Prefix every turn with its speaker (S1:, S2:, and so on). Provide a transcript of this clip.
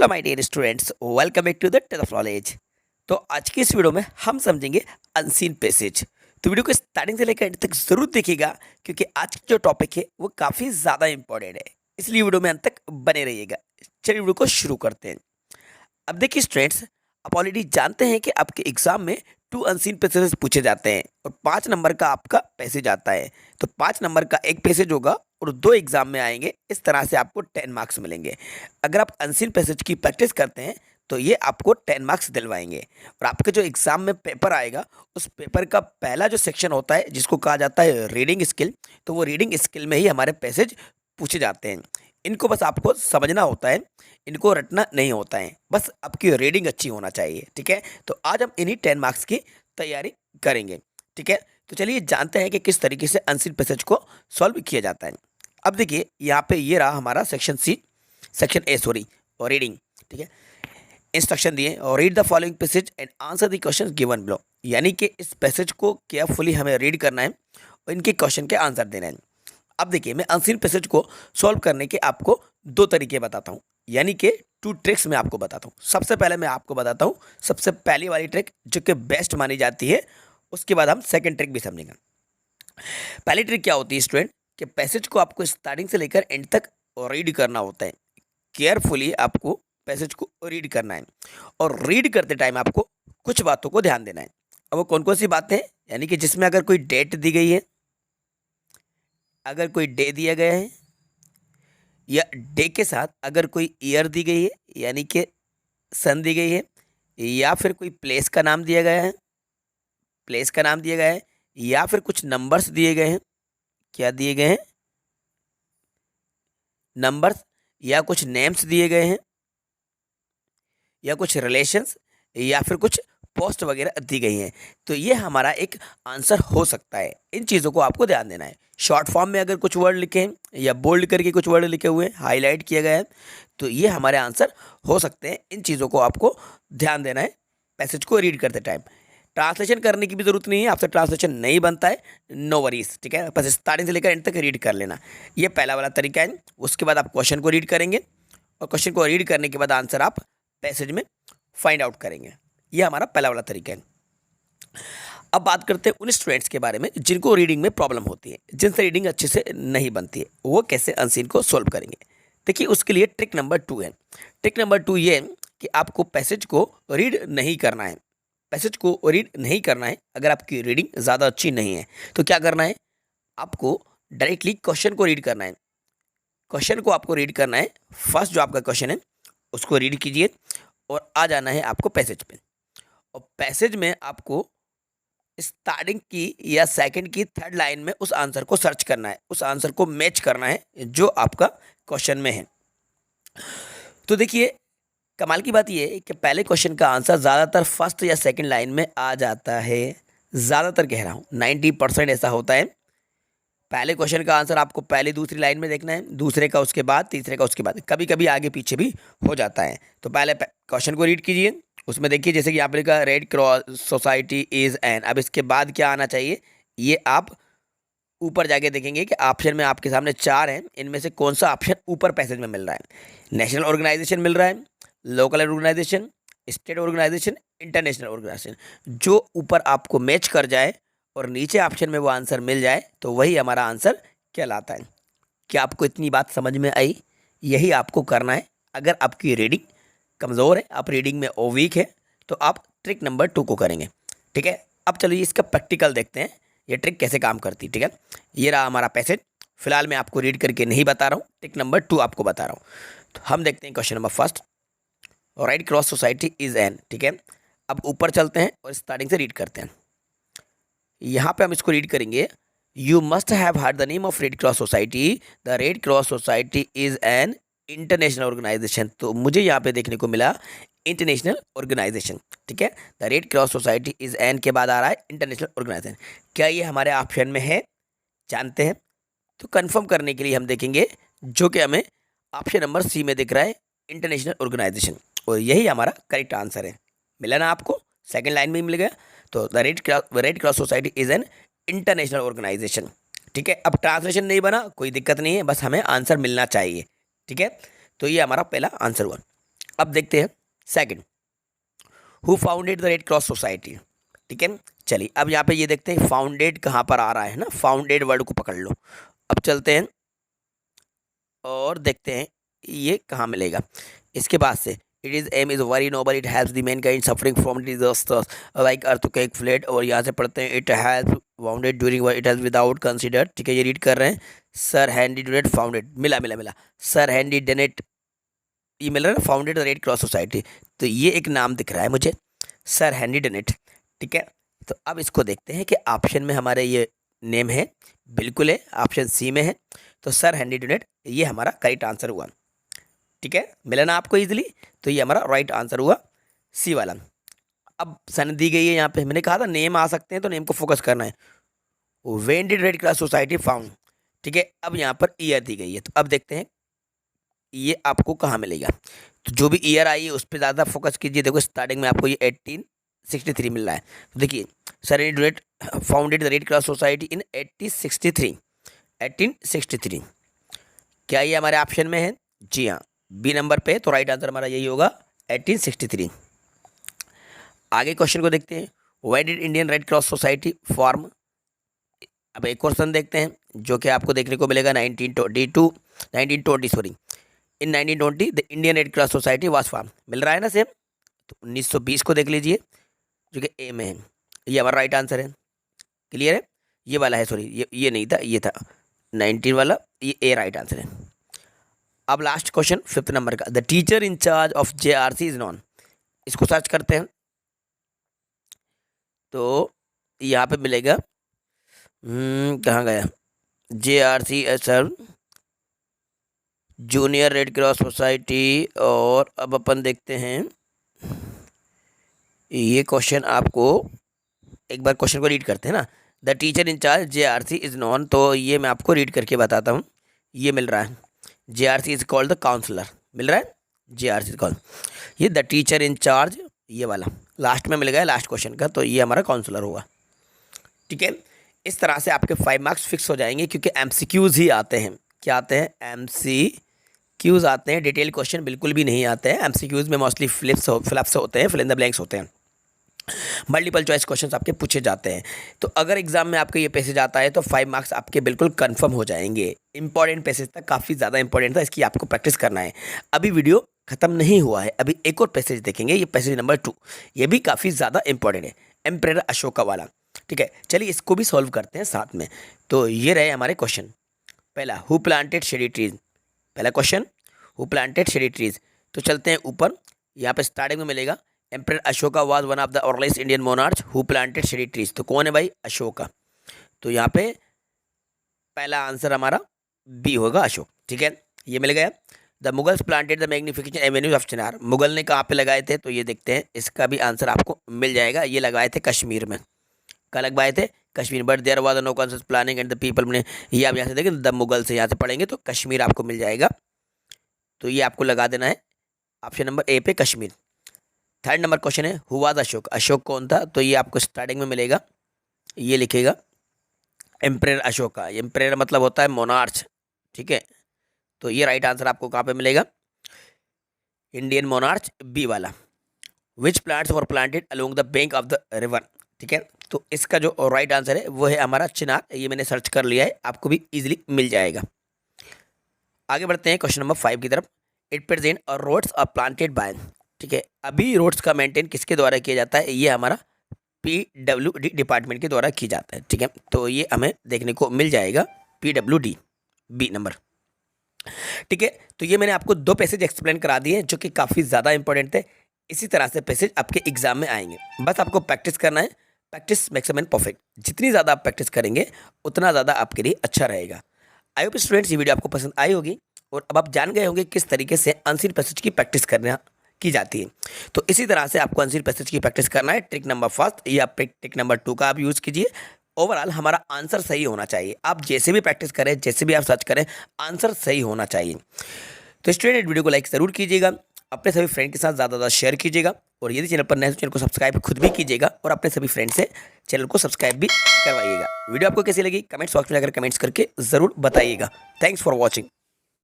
S1: Hello my dear students, welcome back to the tale of knowledge. तो आज की इस वीडियो में हम समझेंगे अनसीन पैसेज। तो वीडियो को स्टार्टिंग से लेकर एंड तक जरूर देखिएगा, क्योंकि आज की जो टॉपिक है वो काफ़ी ज़्यादा इंपॉर्टेंट है, इसलिए वीडियो में अंत तक बने रहिएगा। चलिए वीडियो को शुरू करते हैं। अब देखिए स्टूडेंट्स, आप ऑलरेडी जानते हैं कि आपके एग्जाम में 2 अनसीन पैसेजेस पूछे जाते हैं और 5 नंबर का आपका पैसेज आता है। तो 5 नंबर का एक पैसेज होगा और 2 एग्जाम में आएंगे। इस तरह से आपको 10 मार्क्स मिलेंगे। अगर आप अनसीन पैसेज की प्रैक्टिस करते हैं तो ये आपको 10 मार्क्स दिलवाएंगे। और आपके जो एग्जाम में पेपर आएगा, उस पेपर का पहला जो सेक्शन होता है जिसको कहा जाता है रीडिंग स्किल, तो वो रीडिंग स्किल में ही हमारे पैसेज पूछे जाते हैं। इनको बस आपको समझना होता है, इनको रटना नहीं होता है, बस आपकी रीडिंग अच्छी होना चाहिए। ठीक है, तो आज हम इन्हीं 10 मार्क्स की तैयारी करेंगे। ठीक है, तो चलिए जानते हैं कि किस तरीके से अनसीन पैसेज को सॉल्व किया जाता है। अब देखिए यहाँ पे ये रहा हमारा section C, section A sorry, और रीडिंग। ठीक है, इंस्ट्रक्शन दिए और read the following passage and answer the question given below, यानी कि इस पैसेज को केयरफुली हमें रीड करना है और इनके क्वेश्चन के आंसर देना है। अब देखिए, मैं अनसीन पैसेज को सॉल्व करने के आपको 2 तरीके बताता हूँ, यानी कि 2 ट्रिक्स मैं आपको बताता हूँ। सबसे पहले मैं आपको बताता हूँ सबसे पहली वाली ट्रिक जो कि बेस्ट मानी जाती है, उसके बाद हम सेकंड ट्रिक भी समझेंगे। पहली ट्रिक क्या होती है स्टूडेंट, कि पैसेज को आपको स्टार्टिंग से लेकर एंड तक रीड करना होता है। केयरफुली आपको पैसेज को रीड करना है और रीड करते टाइम आपको कुछ बातों को ध्यान देना है। अब वो कौन कौन सी बातें हैं, यानी कि जिसमें अगर कोई डेट दी गई है, अगर कोई डे दिया गया है, या डे के साथ अगर कोई ईयर दी गई है यानी कि सन दी गई है, या फिर कोई प्लेस का नाम दिया गया है, प्लेस का नाम दिया गया है, या फिर कुछ नंबर्स दिए गए हैं। क्या दिए गए हैं? नंबर्स, या कुछ नेम्स दिए गए हैं, या कुछ रिलेशंस, या फिर कुछ पोस्ट वगैरह दी गई हैं। तो ये हमारा एक आंसर हो सकता है। इन चीज़ों को आपको ध्यान देना है। शॉर्ट फॉर्म में अगर कुछ वर्ड लिखे हैं या बोल्ड करके कुछ वर्ड लिखे हुए हैं, हाईलाइट किया गया है, तो ये हमारे आंसर हो सकते हैं। इन चीज़ों को आपको ध्यान देना है पैसेज को रीड करते टाइम। ट्रांसलेशन करने की भी जरूरत नहीं है, आपसे ट्रांसलेशन नहीं बनता है, नो वरीज। ठीक है, बस स्टार्टिंग से लेकर एंड तक रीड कर लेना, ये पहला वाला तरीका है। उसके बाद आप क्वेश्चन को रीड करेंगे और क्वेश्चन को रीड करने के बाद आंसर आप पैसेज में फाइंड आउट करेंगे। ये हमारा पहला वाला तरीका है। अब बात करते हैं उन स्टूडेंट्स के बारे में जिनको रीडिंग में प्रॉब्लम होती है, जिनसे रीडिंग अच्छे से नहीं बनती है, वो कैसे अनसीन को सोल्व करेंगे। देखिए, उसके लिए ट्रिक नंबर 2 है। ट्रिक नंबर 2 ये है कि आपको पैसेज को रीड नहीं करना है। पैसेज को रीड नहीं करना है। अगर आपकी रीडिंग ज़्यादा अच्छी नहीं है तो क्या करना है, आपको डायरेक्टली क्वेश्चन को रीड करना है। क्वेश्चन को आपको रीड करना है। फर्स्ट जो आपका क्वेश्चन है उसको रीड कीजिए और आ जाना है आपको पैसेज पे। और पैसेज में आपको स्टार्टिंग की या सेकंड की थर्ड लाइन में उस आंसर को सर्च करना है, उस आंसर को मैच करना है जो आपका क्वेश्चन में है। तो देखिए, कमाल की बात यह है कि पहले क्वेश्चन का आंसर ज़्यादातर फर्स्ट या सेकंड लाइन में आ जाता है। ज़्यादातर कह रहा हूँ, 90% ऐसा होता है। पहले क्वेश्चन का आंसर आपको पहले दूसरी लाइन में देखना है, दूसरे का उसके बाद, तीसरे का उसके बाद, कभी कभी आगे पीछे भी हो जाता है। तो पहले क्वेश्चन को रीड कीजिए, उसमें देखिए जैसे कि यहाँ पे लिखा red cross society is an. अब इसके बाद क्या आना चाहिए, ये आप ऊपर जाके देखेंगे कि ऑप्शन में आपके सामने 4 हैं, इनमें से कौन सा ऑप्शन ऊपर पैसेज में मिल रहा है। नेशनल ऑर्गेनाइजेशन मिल रहा है, local organisation, state organisation, international organisation. जो ऊपर आपको मैच कर जाए और नीचे ऑप्शन में वो आंसर मिल जाए तो वही हमारा आंसर कहलाता है। क्या आपको इतनी बात समझ में आई? यही आपको करना है। अगर आपकी रीडिंग कमज़ोर है, आप रीडिंग में वीक है, तो आप ट्रिक नंबर 2 को करेंगे। ठीक है, अब चलिए इसका प्रैक्टिकल देखते हैं, ये ट्रिक कैसे काम करती है। ठीक है, ये रहा हमारा पैसेज। फिलहाल मैं आपको रीड करके नहीं बता रहा हूँ, ट्रिक नंबर 2 आपको बता रहा हूँ। तो हम देखते हैं question number first, right cross society is N. ठीक है, अब ऊपर चलते हैं और स्टार्टिंग से रीड करते हैं। यहाँ पे हम इसको रीड करेंगे, you must have heard the name of red cross society. The red cross society is an international organisation. तो मुझे यहाँ पे देखने को मिला इंटरनेशनल ऑर्गेनाइजेशन। ठीक है, the red cross society is an के बाद आ रहा है इंटरनेशनल ऑर्गेनाइजेशन। क्या ये हमारे ऑप्शन में है? जानते हैं। तो कंफर्म करने के लिए हम देखेंगे, जो कि हमें ऑप्शन नंबर सी में दिख रहा है, इंटरनेशनल ऑर्गेनाइजेशन, और यही हमारा करेक्ट आंसर है। मिला ना आपको? सेकेंड लाइन में ही मिल गया। तो the red cross society is an international organisation. ठीक है, अब ट्रांसलेशन नहीं बना, कोई दिक्कत नहीं है, बस हमें आंसर मिलना चाहिए। ठीक है, तो ये हमारा पहला आंसर हुआ। अब देखते हैं second, who founded the red cross society. ठीक है, चलिए अब यहाँ पे ये देखते हैं फाउंडेड कहाँ पर आ रहा है ना, फाउंडेड वर्ड को पकड़ लो। अब चलते हैं और देखते हैं ये कहाँ मिलेगा। इसके बाद से it is aim is very noble, it helps the mankind suffering from disasters like earthquake flood, और यहाँ से पढ़ते हैं it help founded during it has without consider. ठीक है, ये रीड कर रहे हैं सर हेनरी डुनेट फाउंडेड, मिला मिला मिला, सर हेनरी डुनेट, ये मिल रहा है ना, फाउंडेड रेड क्रॉस सोसाइटी। तो ये एक नाम दिख रहा है मुझे, सर हेनरी डुनेट। ठीक है, तो अब इसको देखते हैं कि ऑप्शन में हमारे ये नेम है, बिल्कुल है, ऑप्शन सी में है। तो सर हेनरी डुनेट ये हमारा करेक्ट आंसर हुआ। ठीक है, मिला ना आपको इजीली, तो ये हमारा राइट आंसर हुआ सी वाला। अब सन दी गई है यहाँ पे, मैंने कहा था नेम आ सकते हैं तो नेम को फोकस करना है। When did red cross society found. ठीक है, अब यहाँ पर ईयर दी गई है, तो अब देखते हैं ये आपको कहाँ मिलेगा। तो जो भी ईयर आई है उस पर ज़्यादा फोकस कीजिए। देखो स्टार्टिंग में आपको ये 1863 मिल रहा है, तो देखिए sir Henry Dunant founded the red cross society in 1863। क्या ये हमारे ऑप्शन में है? जी हाँ, बी नंबर पे, तो राइट आंसर हमारा यही होगा 1863। आगे क्वेश्चन को देखते हैं, why did Indian Red cross society form. अब एक क्वेश्चन देखते हैं जो कि आपको देखने को मिलेगा 1920 sorry, in 1920 the Indian Red cross Society was form, मिल रहा है ना सेम। तो 1920 को देख लीजिए जो कि ए में है, ये हमारा राइट आंसर है। क्लियर है, ये वाला है, सॉरी ये नहीं था, ये था 19 वाला, ये ए राइट आंसर है। अब लास्ट क्वेश्चन 5th नंबर का, the teacher in charge of JRC is non. इसको सर्च करते हैं तो यहाँ पे मिलेगा, कहाँ गया, JRC sir junior red cross society. और अब अपन देखते हैं ये क्वेश्चन, आपको एक बार क्वेश्चन को रीड करते हैं ना, the teacher in charge JRC is non. तो ये मैं आपको रीड करके बताता हूँ, ये मिल रहा है JRC is called the counsellor, मिल रहा है JRC इज कॉल्ड, ये द टीचर इन चार्ज, ये वाला लास्ट में मिल गया लास्ट क्वेश्चन का, तो ये हमारा काउंसलर होगा। ठीक है, इस तरह से आपके 5 मार्क्स फिक्स हो जाएंगे, क्योंकि MCQs ही आते हैं। क्या आते हैं? MCQs आते हैं, डिटेल क्वेश्चन बिल्कुल भी नहीं आते हैं। MCQs में मोस्टली फ्लिप्स होते हैं, फिल इन द ब्लैंक्स होते हैं, मल्टीपल चॉइस क्वेश्चंस आपके पूछे जाते हैं। तो अगर एग्जाम में आपके ये पैसेज आता है तो 5 मार्क्स आपके बिल्कुल कंफर्म हो जाएंगे। इंपॉर्टेंट पैसेज था, काफ़ी ज़्यादा इंपॉर्टेंट था, इसकी आपको प्रैक्टिस करना है। अभी वीडियो खत्म नहीं हुआ है, अभी एक और पैसेज देखेंगे, ये पैसेज नंबर 2, ये भी काफ़ी ज़्यादा इंपॉर्टेंट है, एम्परर अशोका वाला। ठीक है, चलिए इसको भी सॉल्व करते हैं साथ में। तो ये रहे हमारे क्वेश्चन। पहला, हु प्लांटेड शेडी ट्रीज, पहला question who planted shady trees. तो चलते हैं ऊपर, यहाँ पे स्टार्टिंग में मिलेगा emperor Ashoka was one of the earliest Indian monarch who planted shady trees. तो कौन है भाई? अशोका। तो यहाँ पे पहला आंसर हमारा बी होगा, अशोक। ठीक है, ये मिल गया। The Mughals planted the magnification avenues of chinar, Mughal ने कहाँ पे लगाए थे? तो ये देखते हैं, इसका भी आंसर आपको मिल जाएगा। ये लगाए थे कश्मीर में, कहाँ लगवाए थे? Kashmir. But there was no conscious planning and the people ने, ये आप यहाँ से देखें, द मुगल से यहाँ से पढ़ेंगे तो कश्मीर आपको मिल जाएगा। तो ये आपको लगा देना है ऑप्शन नंबर ए पे, कश्मीर। 3rd नंबर क्वेश्चन है, हु वाज अशोक, अशोक कौन था? तो ये आपको स्टार्टिंग में मिलेगा, ये लिखेगा एम्परर अशोका, एम्परर मतलब होता है मोनार्च। ठीक है, तो ये राइट आंसर आपको कहाँ पे मिलेगा? इंडियन मोनार्च, बी वाला। Which plants were planted along the bank of the river. ठीक है, तो इसका जो राइट आंसर है वो है हमारा चिनार, ये मैंने सर्च कर लिया है, आपको भी इजीली मिल जाएगा। आगे बढ़ते हैं क्वेश्चन नंबर 5 की तरफ। इट प्रेजेंट और रोड्स आर प्लांटेड बाय। ठीक है, अभी रोड्स का मेंटेन किसके द्वारा किया जाता है? ये हमारा PWD डिपार्टमेंट के द्वारा की जाता है। ठीक है, तो ये हमें देखने को मिल जाएगा PWD, बी नंबर। ठीक है, तो ये मैंने आपको 2 पैसेज एक्सप्लेन करा दिए जो कि काफ़ी ज़्यादा इंपॉर्टेंट थे। इसी तरह से पैसेज आपके एग्जाम में आएंगे, बस आपको प्रैक्टिस करना है। Practice makes a man perfect, जितनी ज़्यादा आप प्रैक्टिस करेंगे उतना ज़्यादा आपके लिए अच्छा रहेगा। आई होप स्टूडेंट्स ये वीडियो आपको पसंद आई होगी और अब आप जान गए होंगे किस तरीके से आंसर पैसेज की प्रैक्टिस करना की जाती है। तो इसी तरह से आपको आंसर पैसेज की प्रैक्टिस करना है। ट्रिक नंबर 1 या ट्रिक नंबर 2 का आप यूज़ कीजिए। ओवरऑल हमारा आंसर सही होना चाहिए। आप जैसे भी प्रैक्टिस करें, जैसे भी आप सर्च करें, आंसर सही होना चाहिए। तो स्टूडेंट वीडियो को लाइक ज़रूर कीजिएगा, अपने सभी फ्रेंड के साथ ज़्यादा ज़्यादा शेयर कीजिएगा, और यदि चैनल पर नए तो चैनल को सब्सक्राइब खुद भी कीजिएगा और अपने सभी फ्रेंड से चैनल को सब्सक्राइब भी करवाइएगा। वीडियो आपको कैसी लगी कमेंट्स बॉक्स में जाकर कमेंट्स करके ज़रूर बताइएगा। Thanks for watching.